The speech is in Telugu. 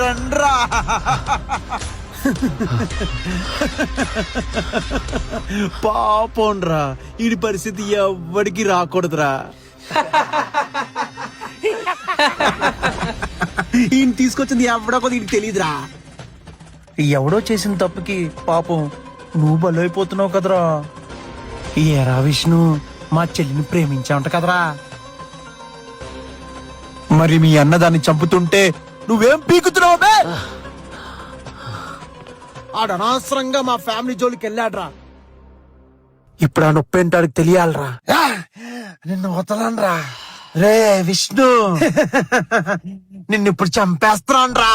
రండ్రా. పాపండ్రా, ఈ పరిస్థితి ఎవ్వడికి రాకూడదురా. ఈయన తీసుకొచ్చింది ఎవడో కూడా ఈయనకి తెలీదురా. ఎవడో చేసిన తప్పుకి పాపం నువ్వు బలైపోతున్నావు కదరా. ఏరా విష్ణు, మా చెల్లిని ప్రేమించావంట కదరా. మరి మీ అన్న దాన్ని చంపుతుంటే నువ్వేం పీకుతున్నావు? ఆడనవసరంగా మా ఫ్యామిలీ జోలికి వెళ్ళాడ్రా. ఇప్పుడు ఆ నొప్పి ఏంటాడికి తెలియాలరా. నిన్ను వదలనరా. రే విష్ణు, నిన్ను ఇప్పుడు చంపేస్తాను రా.